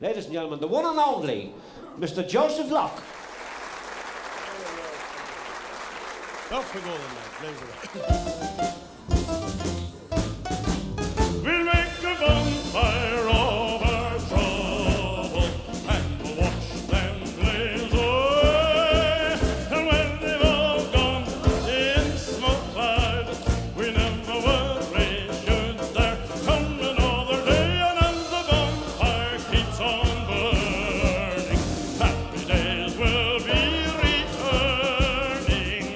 Ladies and gentlemen, the one and only, Mr. Josef Locke. Off we go then, lad. We'll make a bonfire of our trouble, and we'll watch them blaze away. And when they've all gone in smoke cloud, we never worry should there come another day. And as the bonfire keeps on burning, happy days will be returning.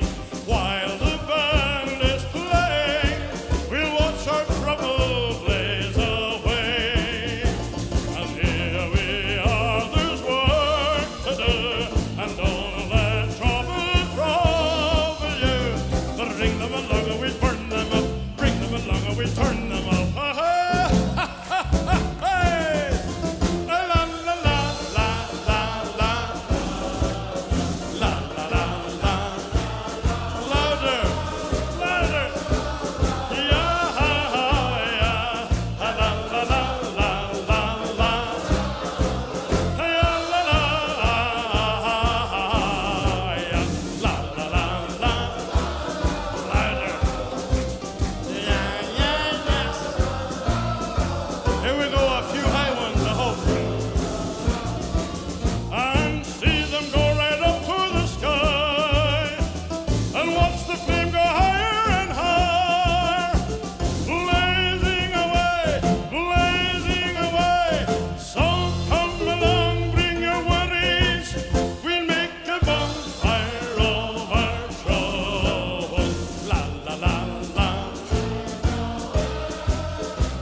While the band is playing, we'll watch our trouble blaze away. And here we are, there's work to do, and don't let trouble trouble you. Bring them along and we'll burn them up, bring them along and we'll turn them up. Ha ha ha ha hey! La la la la la la la la la la. Louder, louder. Yeah, yeah. La la la la la la. Yeah, la la. Yeah, la la la la. Louder. Yeah, yeah, yes. Here we go, a few high ones, I hope. And see them go right up to the sky, and watch the flame go higher and higher, blazing away. So come along, bring your worries, we'll make a bonfire of our trouble. La la la la.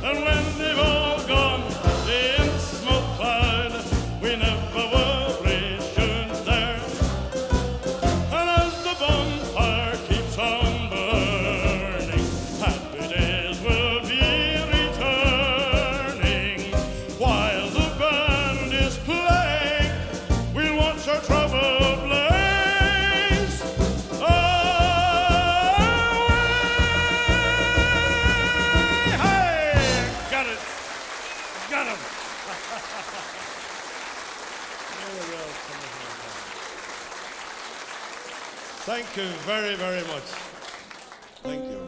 And when they've all gone in smoke cloud, we never worry should there. And as the bonfire keeps on burning, happy days will be returning. While the band is playing, we'll watch our trouble blaze away. Hey! Got it! Got him! There we go. Thank you very, very much. Thank you.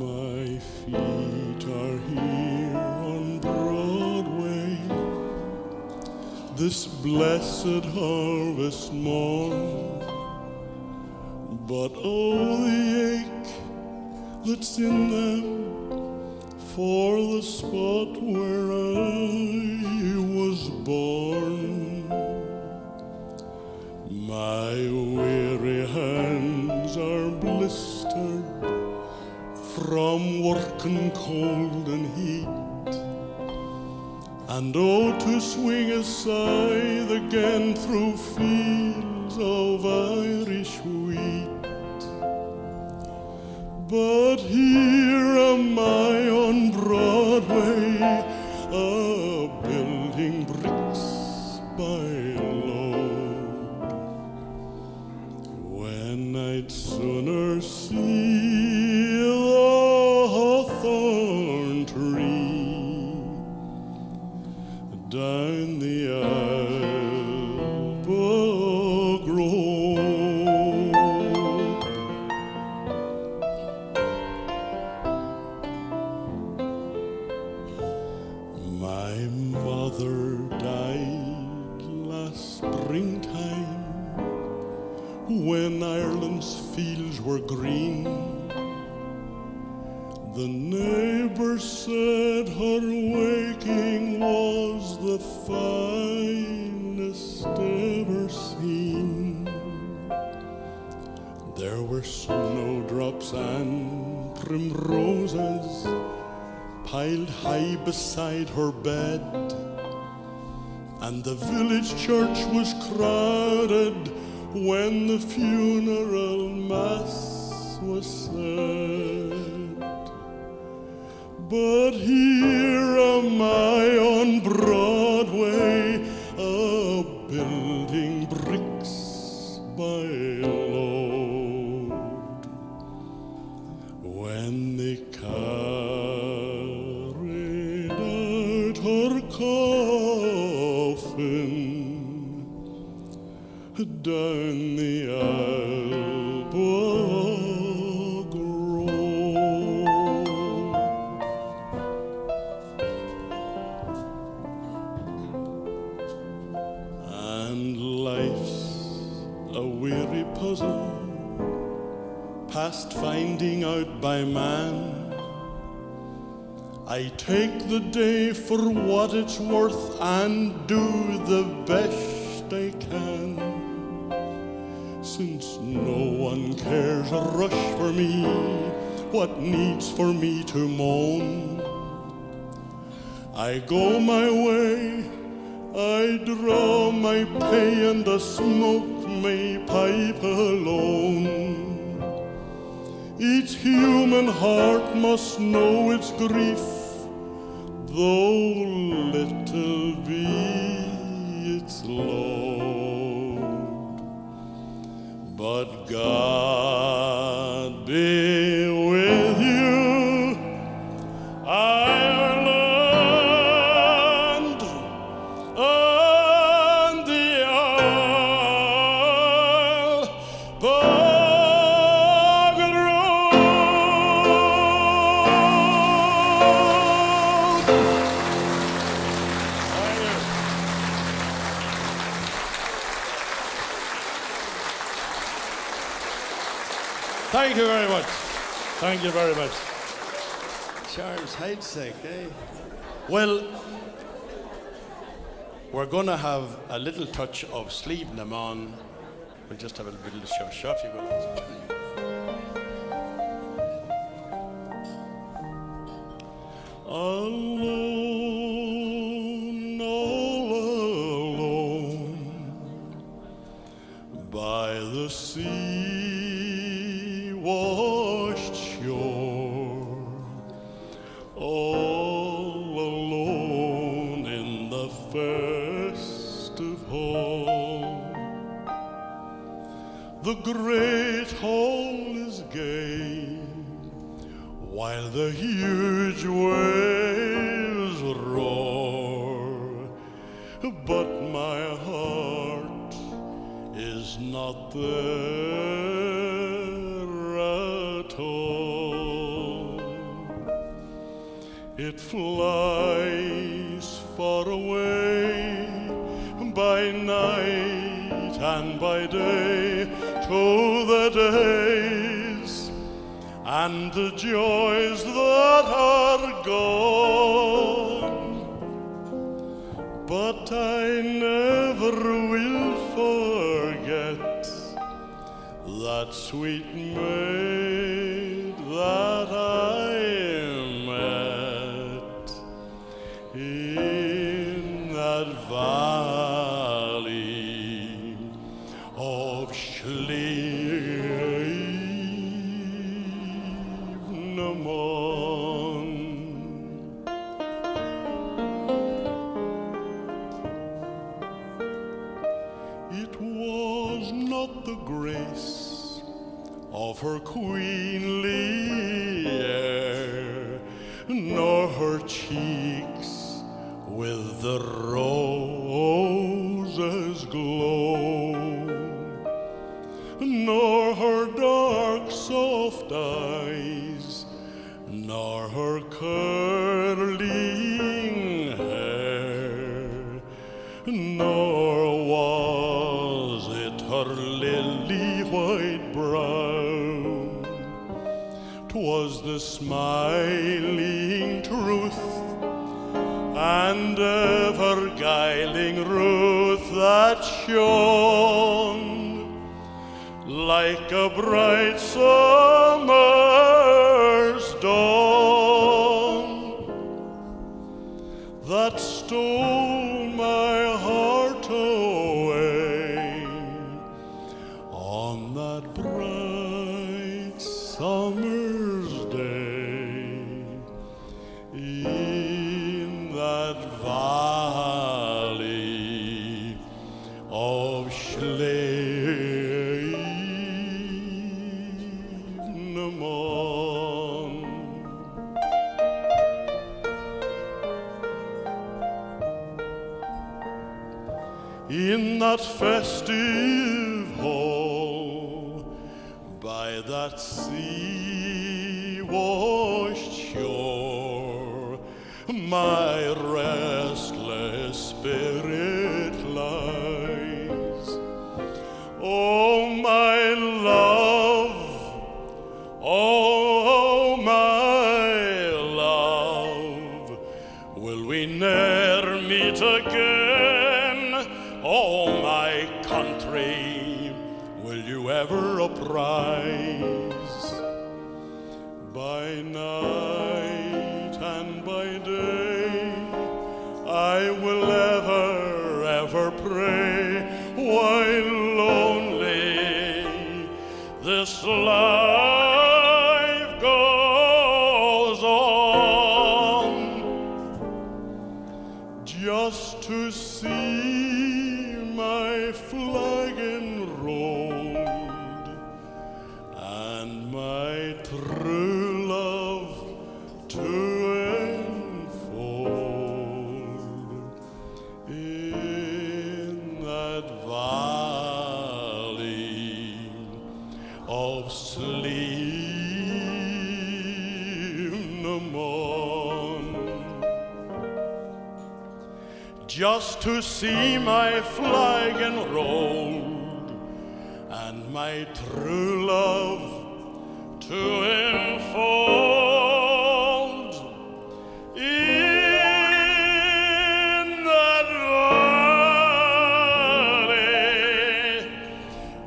My feet are here on Broadway, this blessed harvest morn. But oh, the ache that's in them for the spot where I was born. My weary hands are blistered from working cold and heat, and oh, to swing a scythe again through fields of Irish wheat. But here am I on Broadway, building bricks by load, when I'd sooner see the hawthorn tree down the Old Bog Road. My mother died last springtime, when Ireland's fields were green. The neighbors said her waking was the finest ever seen. There were snowdrops and primroses piled high beside her bed, and the village church was crowded when the funeral mass was said. But here am I on Broadway, building bricks by load. down the Old Bog Road. And life's a weary puzzle, past finding out by man. I take the day for what it's worth and do the best I can. Since no one cares a rush for me, what needs for me to moan? I go my way, I draw my pay and I smoke my pipe alone. Each human heart must know its grief, though little be its load. But God be with you, Ireland, and the Old Bog Road. Thank you very much. Thank you very much. Charles Heidsieck, eh? Well, we're going to have a little touch of Slievenamon. We'll just have a little shush off, you will. Alone, all alone, by the sea-washed shore, all alone in the festive hall. The great hall is gay, while the huge waves roar, but my heart is not there at all. It flies far away by night and by day to the days and the joys that are gone, but I never will forget that sweet maid that I met in that valley of Slievenamon. It was not the grace of her queenly air, nor her cheeks with the roses glow, nor her dark soft eyes, nor her curling hair, nor was it her lily white brow. 'Twas the smiling truth and ever guiling Ruth that shone like a bright summer's dawn, that stole my heart away on that bright summer's day in that valley of Slievenamon. In that festive by that sea-washed shore, my restless spirit lies. Oh, my love, oh, my love, will we ne'er meet again? Oh, my country, will you ever apprise? By night and by day, I will ever, ever pray, while lonely this life goes on, just to see my flag enrolled and my true love to enfold in that valley of Slievenamon, just to see my flag enrolled and my true love to enfold in that valley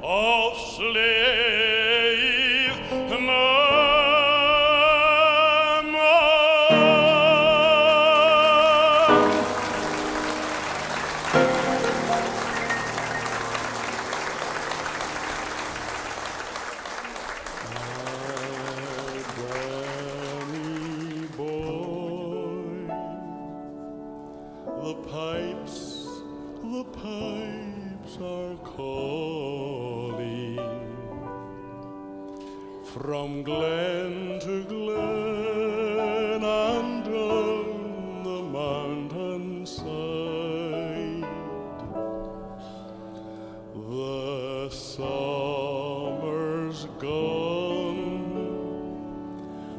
of Slievenamon. Danny boy, the pipes are calling from glen to glen and down the mountainside. The summer's gone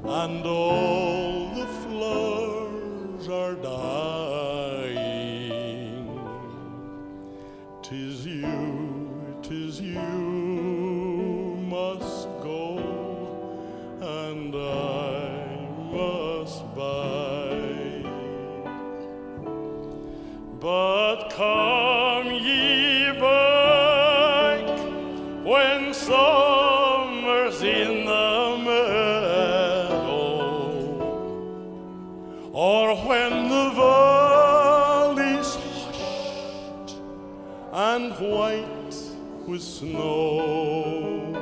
and all the flowers are dying. 'Tis you must go, and I must bide. But come ye back when summer's in the meadow, or when the valley's hushed and white with snow.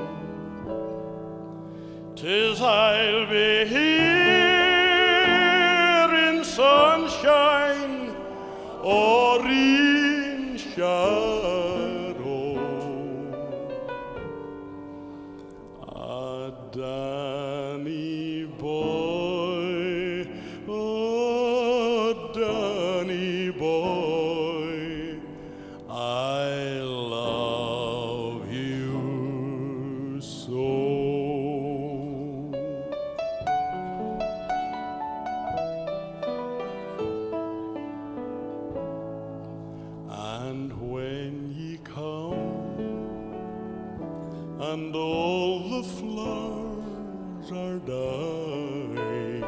'Tis I'll be here in sunshine or in shadow. Ah, Danny boy, oh, Danny boy, I love you so. And when ye come, and all the flowers are dying,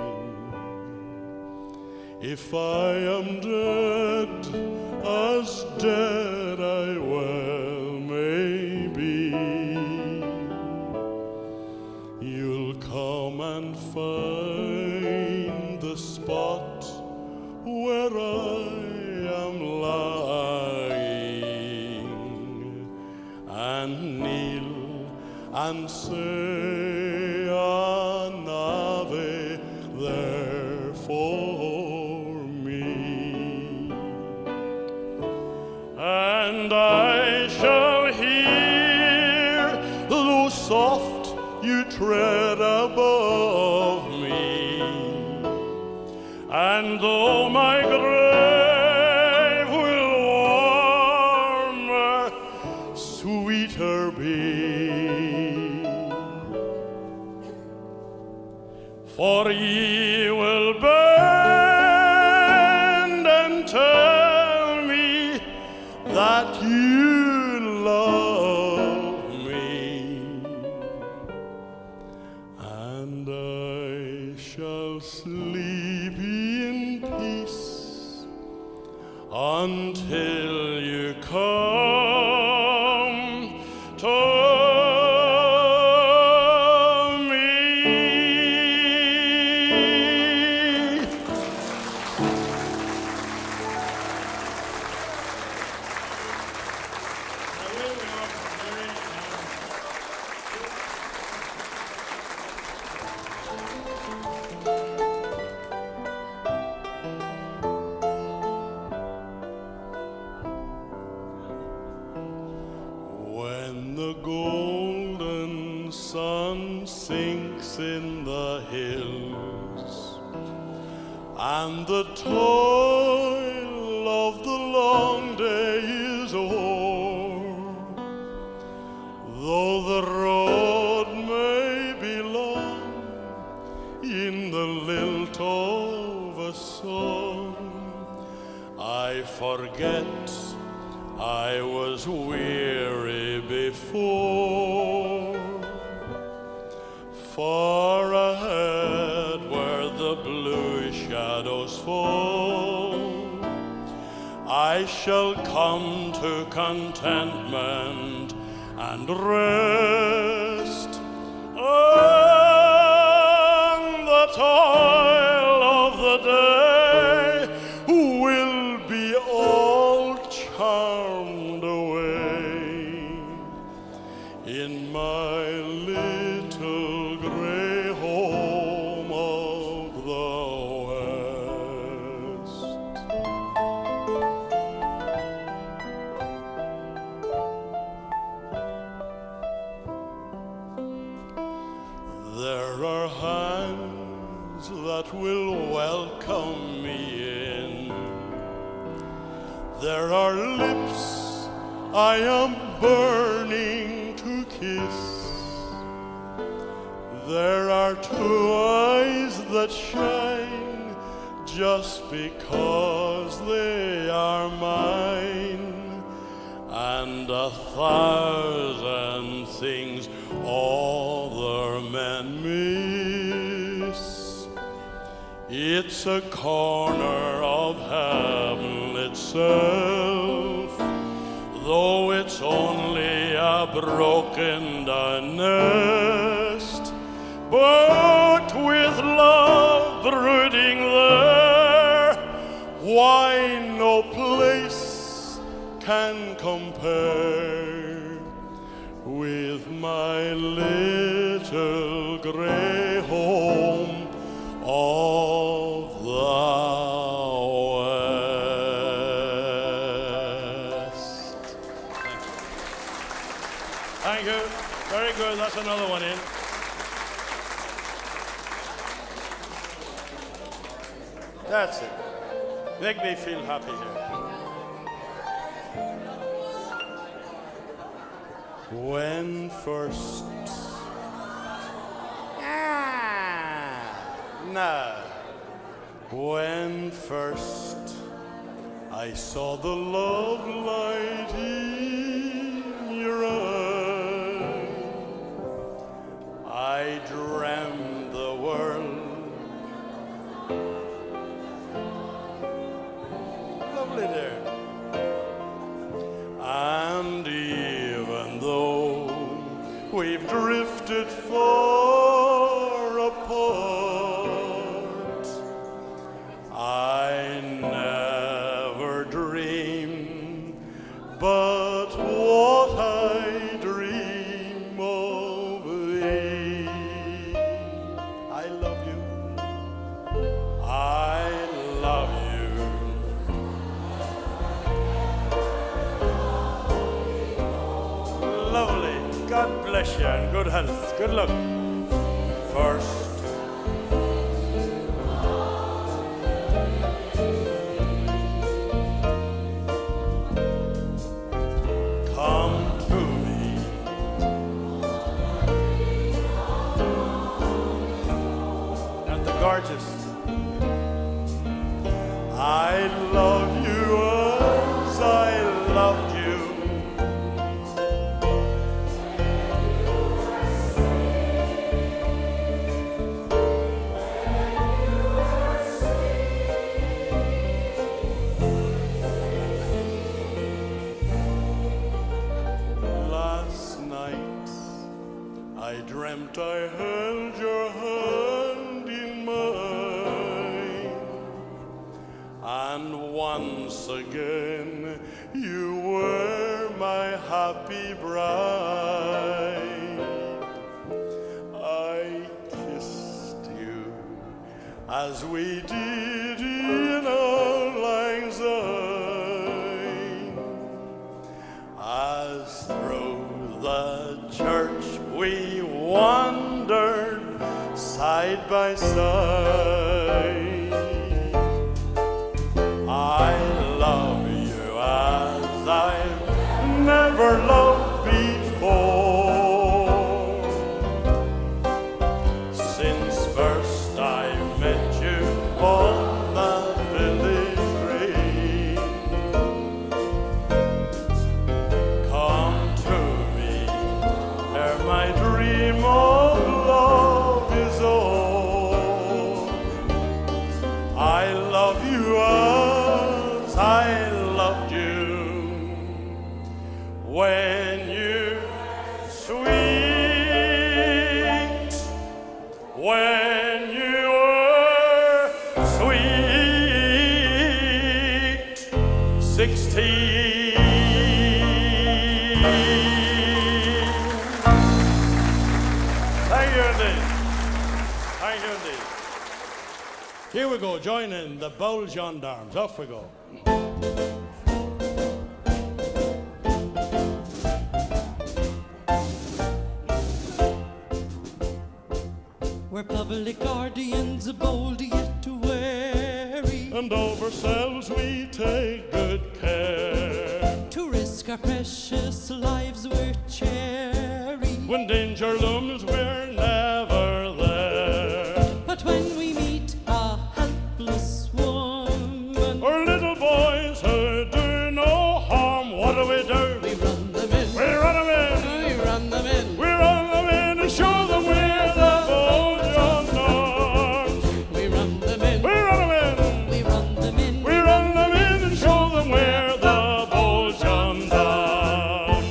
if I am dead, as dead I well may be, you'll come and find the spot where I am lying, and kneel and say an Ave there for me, and I shall hear, though soft you tread above me, and though my grave will warmer, sweeter be, for ye will bend and tell me that you love me, and I shall sleep in peace until you come to in the hills, and the toil of the long day is o'er. Though the road may be long in the lilt of a song, I forget I was weary before. Far ahead where the blue shadows fall, I shall come to contentment and rest, and the toil of the day will be all charmed away in my little grey home of the West. There are hands that will welcome me in. There are lips I am burning to kiss. There are two eyes that shine just because they are mine, and 1,000 things other men miss. It's a corner of heaven itself, though it's only a broken down nest. But with love brooding there, why no place can compare with my little grey home of the West. Thank you. Very good. That's another one in. That's it. Make me feel happy here. When first... No. When first I saw the love light in your eye, I dreamt the world there. And even though we've drifted far apart, I never dreamed but what I dream of thee. I love you. I love you. Lovely. God bless you and good health. Good luck. First. Come to me. I dreamt I held your hand in mine, and once again you were my happy bride. I kissed you as we did in our lang syne, as through the church we wandered side by side. I love you as I've never loved before, since first I met you on the village green. Come to me, ere my dream of love is o'er. I love you as I loved you when you sweet, when you were sweet 16. Thank you indeed. Thank you indeed. Here we go, join in the Bold Gendarmes. Off we go. We're public guardians, bold yet wary, And of ourselves we take good care. to risk our precious lives we're chary. When danger looms, we're never there. But when we meet a helpless woman, Or little boys who do no harm, what do? we run them in, We run them in. we run them in, We run them in and show them we're the Bold Gendarmes. we run them in, We run them in. we run them in. We run them in and show them we're the Bold Gendarmes.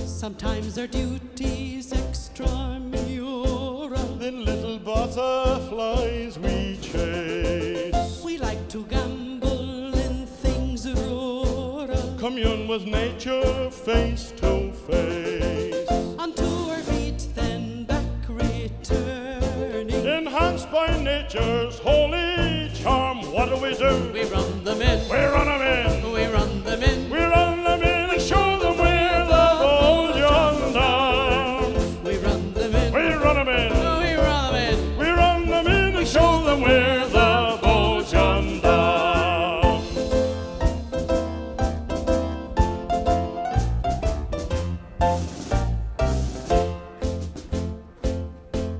Sometimes our duty's extramural. Then little butterflies we chase. We like to gamble in things rural. Commune with nature face to face. Onto our feet, then back returning. Enhanced by nature's holy charm, what do? We run them in, We run them in. we run them in, We run them in and show them we're the Bold Gendarmes. we run them in, We run them in. we run them in. We run them in and show them we're the Bold Gendarmes.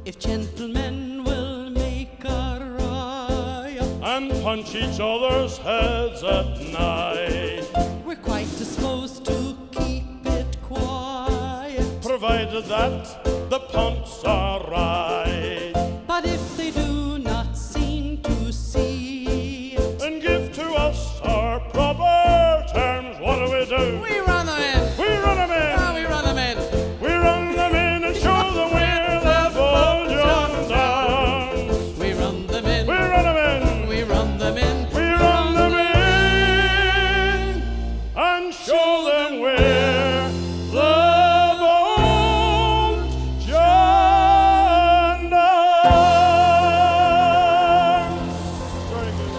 If gentlemen will make a riot, And punch each other's heads at night, we're quite disposed to keep it quiet. provided that the punts are right. But if they do not seem to see it, And give to us our proper terms, what do? we run them in, We run them in. we run them in. We run them in and show them we're the Bold Gendarmes. We run them in, We run them in. we run them in. We run them in and show them we're the Bold Gendarmes. Very good.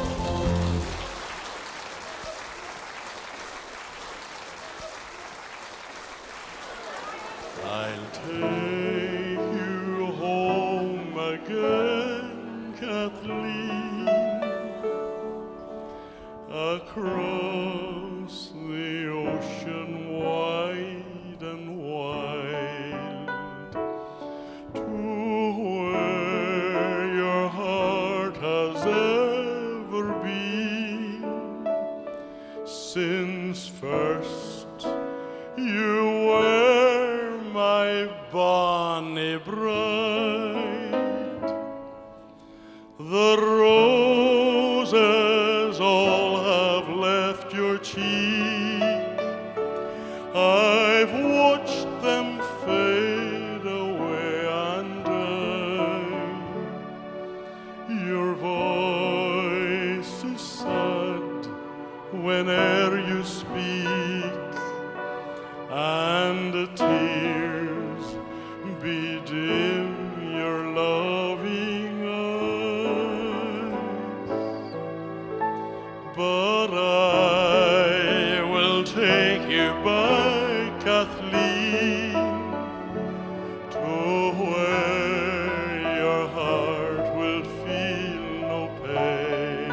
I'll take you home again, Kathleen, across the ocean wide and wild, to where your heart has ever been, since first you were my bonny bride. The roses all cheek. I've watched them fade away and die. Your voice is sad whene'er you speak, and the tears bedim your loving eyes. But I will take you by Kathleen to where your heart will feel no pain.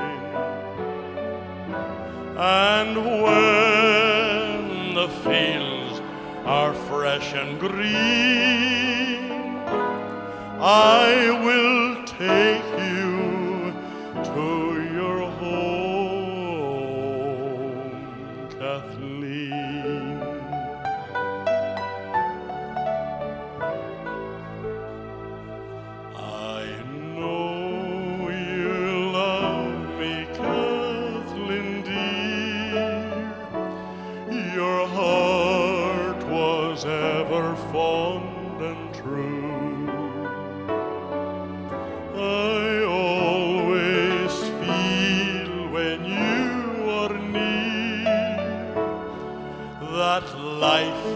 And when the fields are fresh and green, I will take you to your home, Kathleen. I know you love me, Kathleen dear. Your heart was ever fond and true. I always feel when you are near that life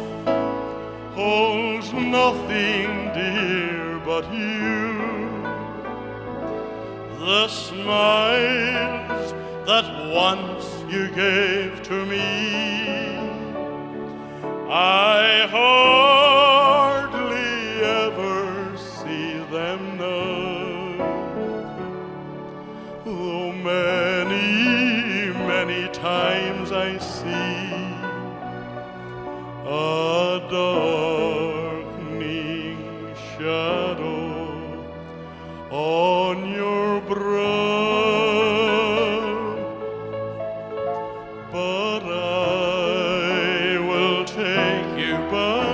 holds nothing dear but you. The smiles that once you gave to me, I hardly ever see them now. Though many, many times I see a darkening shadow on your brow, but I will take you by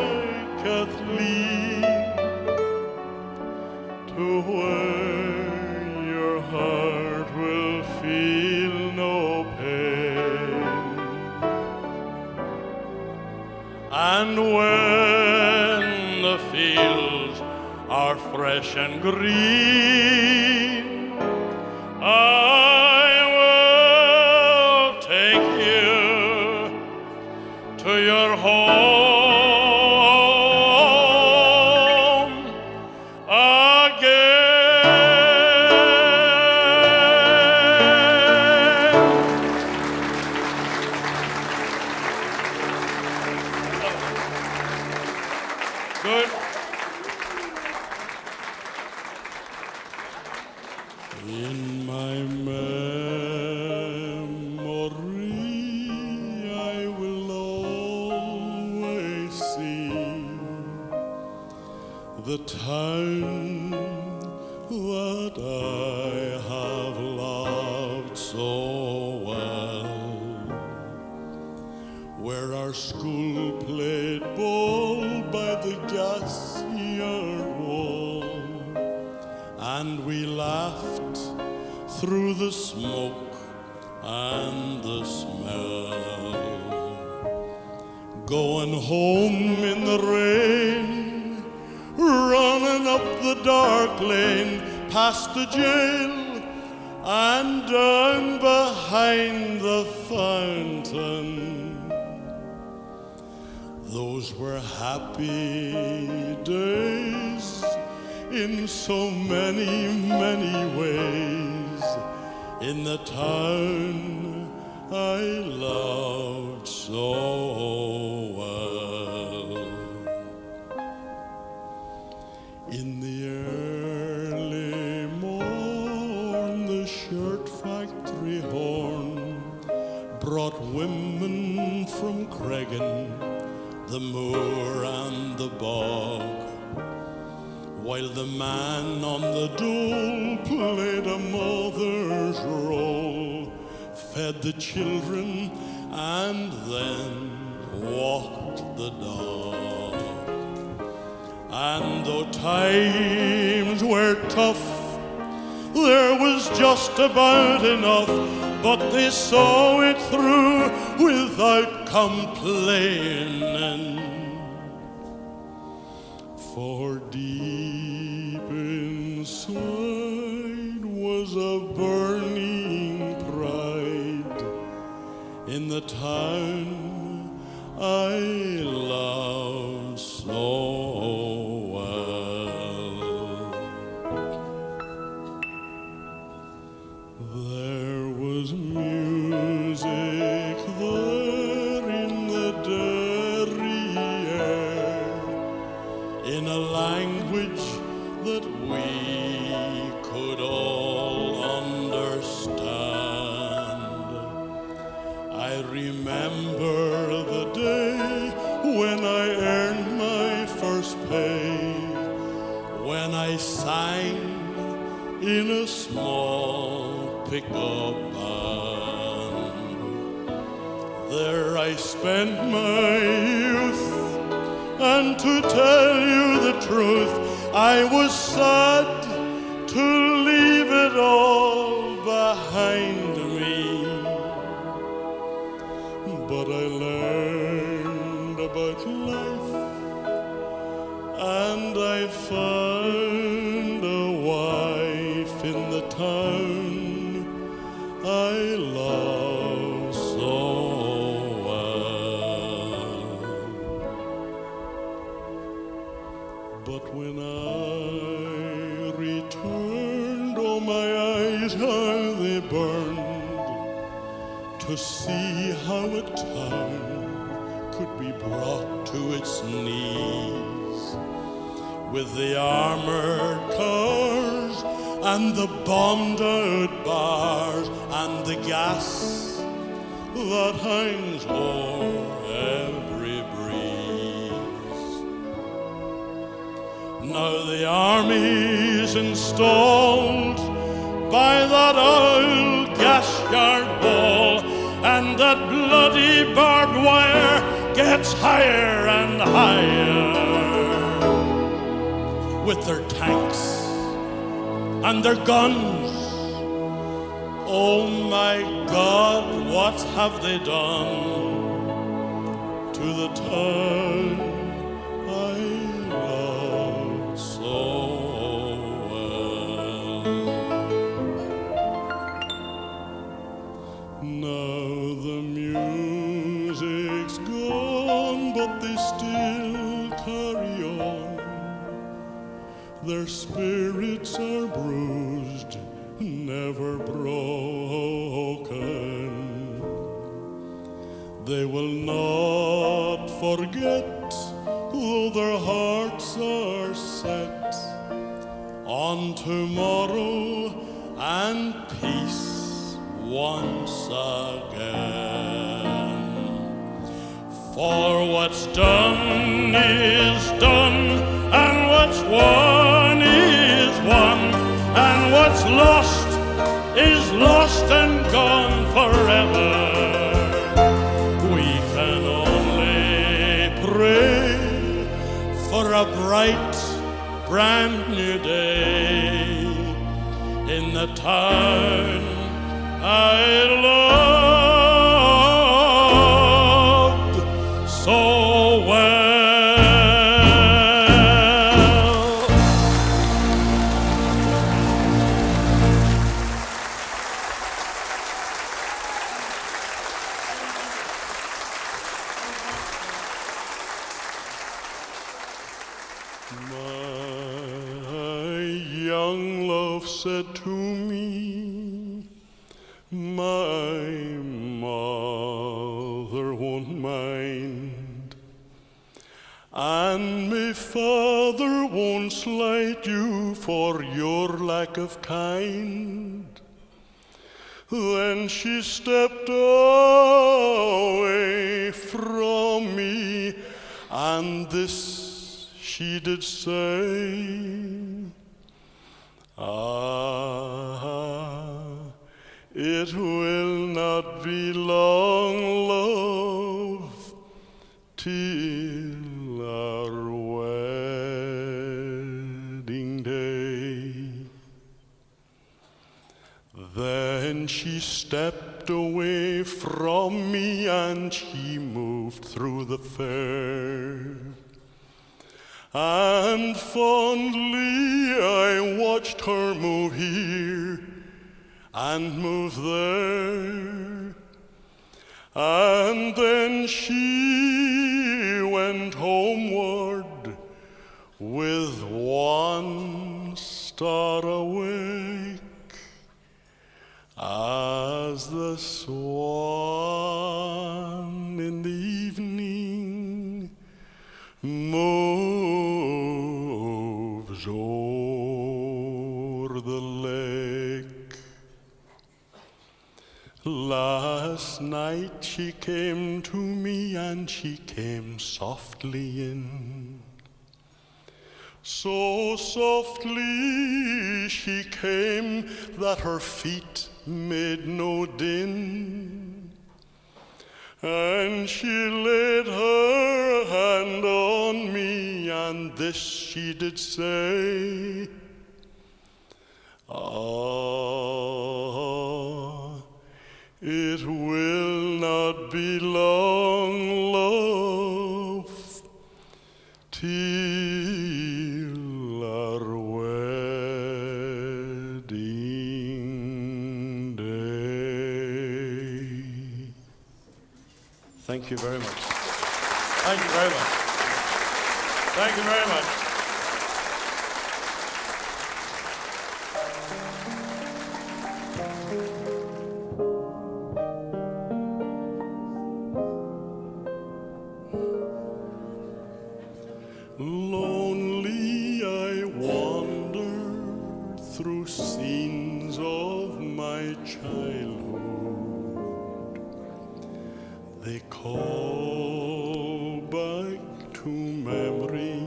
Kathleen to where your heart will feel no pain. And when the fields are fresh and green, I will take you to your home again. Good. In my memory, I will always see the town that I have loved so well, where our school played ball by the gas yard wall, and we laughed through the smoke and the smell, going home in the rain, running up the dark lane past the jail and down behind the fountain. Those were happy days in so many, many ways, in the town I loved so well. In the early morn, the shirt factory horn brought women from Cregan, the moor and the bog, while the man on the dole played a mother's role, fed the children and then walked the dog. And though times were tough, there was just about enough but they saw it through without complaining. For deep inside was a burning pride in the town I love so well. There was music there in the Derry air, in a language that we could all understand. I remember the day when I earned my first pay, when I sang in a small pickup band. There I spent my youth, and to tell you the truth, I was sad to leave it all behind me. But I learned about life, and I found a wife in the town I love so well. But when I returned, oh my eyes, how they burned, to see how a town could be brought to its knees, with the armored cars and the bombed out bars and the gas that hangs o'er every breeze. Now the army's installed by that old gas yard wall, and that bloody barbed wire gets higher and higher, with their tanks and their guns. Oh my God, what have they done to the town I love so well? Now the music's gone, but they still carry on. Their spirits are bruised, never broken. They will not forget, though their hearts are set on tomorrow and peace once again. For what's done is done, and what's won is won, and what's lost is lost and gone forever. We can only pray for a bright, brand new day in the town I loved so well. My young love said to me, my mother won't mind, and my father won't slight you for your lack of kind. Then she stepped away from me, and this she did say, it will not be long, love, till our wedding day. Then she stepped stepped away from me and she moved through the fair. And fondly I watched her move here and move there. And then she went homeward with one star awake, as the swan in the evening moves o'er the lake. Last night she came to me and she came softly in. So softly she came that her feet made no din. And she laid her hand on me, and this she did say, "Ah, it will not be long, love, till our wedding day." Thank you very much. Thank you very much. Thank you very much. Lonely I wander through scenes of my childhood. They call back to memory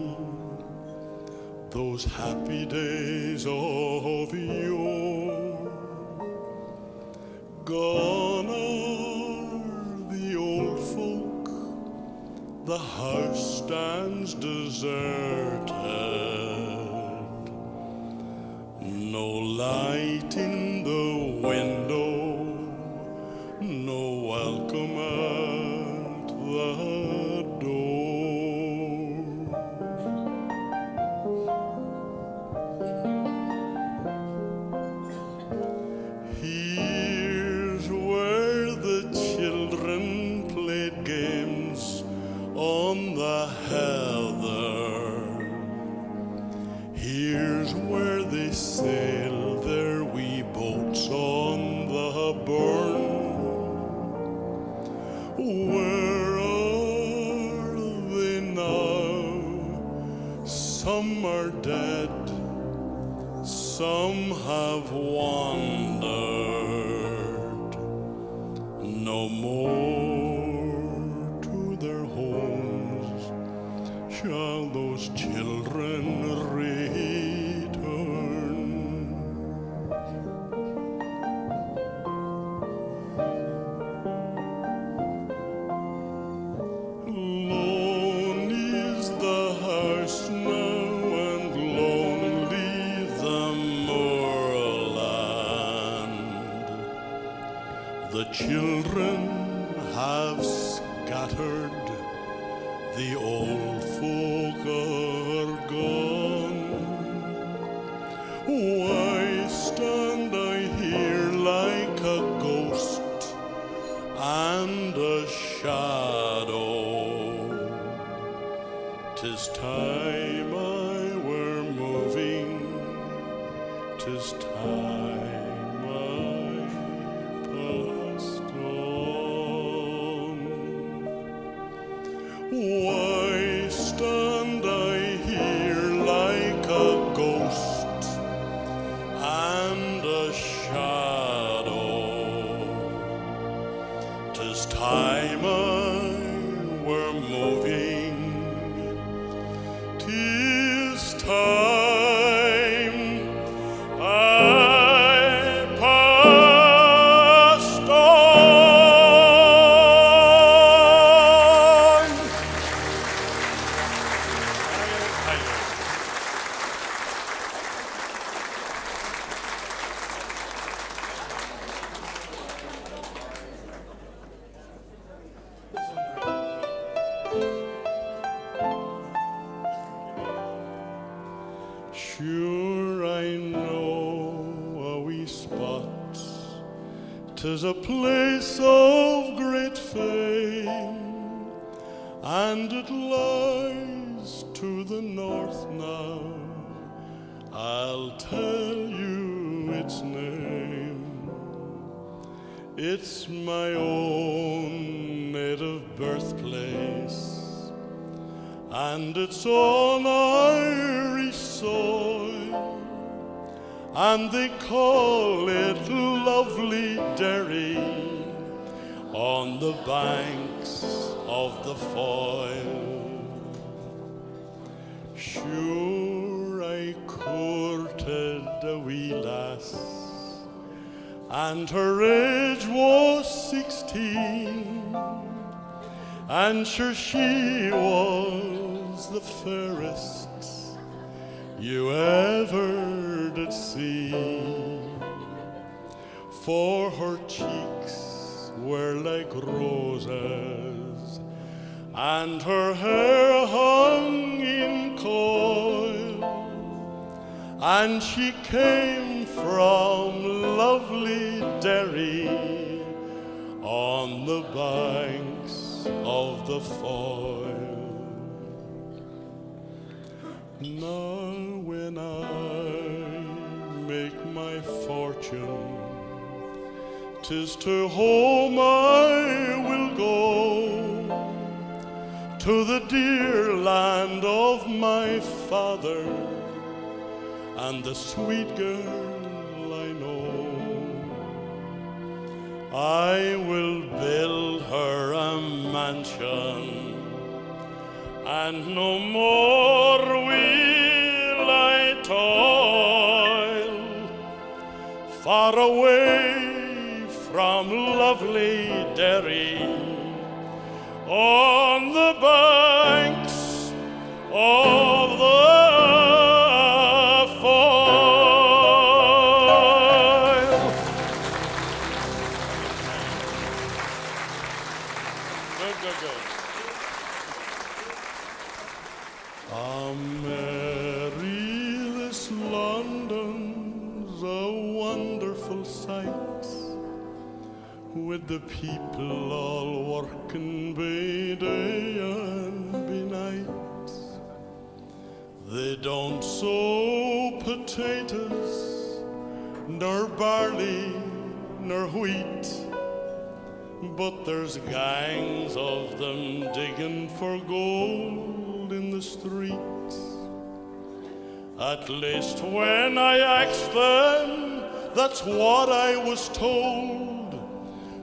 those happy days of yore. Gone are the old folk, the house stands deserted. No light in the window, no welcome at the door. Here's where the children played games on the heather. Here's where they sail their wee boats on the burn. Where are they now? Some are dead, some have wandered. No more to their homes shall those children return. Lone is the house now, and lonely the moorland. The children have scattered, the old folk are gone. Why stand I here like a ghost and a shadow? 'Tis time I were moving, 'tis time I passed on. Why stand I here like a ghost and a shadow? 'Tis time I were moving, 'tis time I passed on. 'Tis a place of great fame, and it lies to the north now. I'll tell you its name. It's my own native birthplace, and it's on Irish soil, and they call it lovely Derry, on the banks of the Foyle. Sure, I courted a wee lass, and her age was 16, and sure she was the fairest you ever did see. For her cheeks were like roses, and her hair hung in coil, and she came from lovely Derry, on the banks of the Foyle. Now when I make my fortune, 'tis to home I will go, to the dear land of my father, and the sweet girl I know. I will build her a mansion, and no more will I toil, far away from lovely Derry, on the banks of the Foyle. Good. Mary, this London's a wonderful sight, with the people all working by day and by night. They don't sow potatoes, nor barley, nor wheat, but there's gangs of them digging for gold in the streets. At least when I asked them, that's what I was told.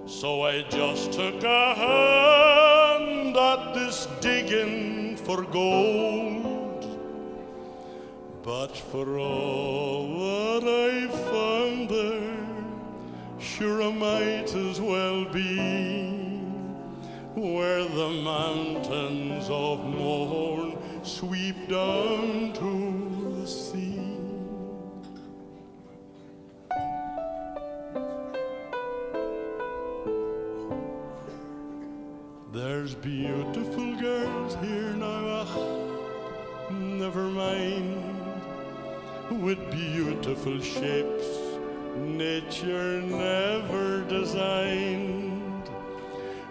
So I just took a hand at this digging for gold. But for all that I found there, sure I might as well be where the mountains of Mourne sweep down to the sea. There's beautiful girls here now, never mind, with beautiful shapes nature never designed,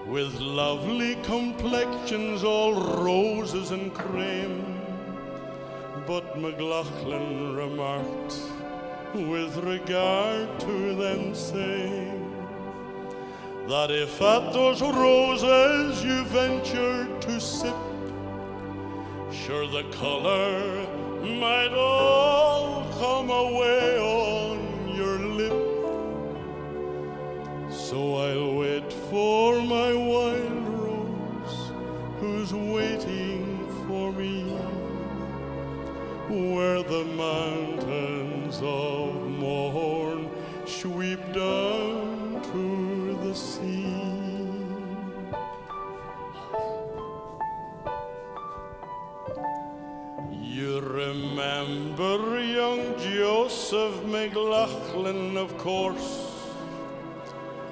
with lovely complexions all roses and cream. But McLaughlin remarked with regard to them, saying that if at those roses you ventured to sip, sure the color might all come away on your lip. So I'll wait for my wild rose, who's waiting for me, where the mountains of Mourne sweep down to the sea. You remember young Joseph McLaughlin, of course.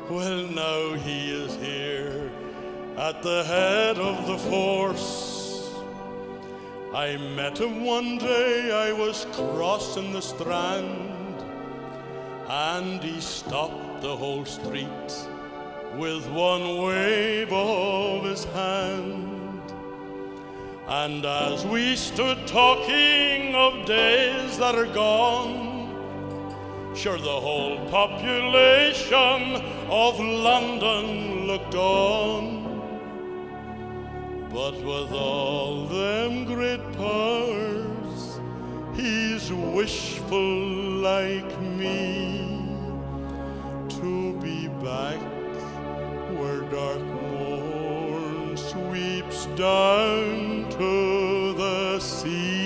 Well, now he is here at the head of the force. I met him one day, I was crossing the Strand, and he stopped up the whole street with one wave of his hand. And as we stood talking of days that are gone, sure the whole population of London looked on. But with all them great powers, he's wishful like me to be back where dark morn sweeps down to the sea.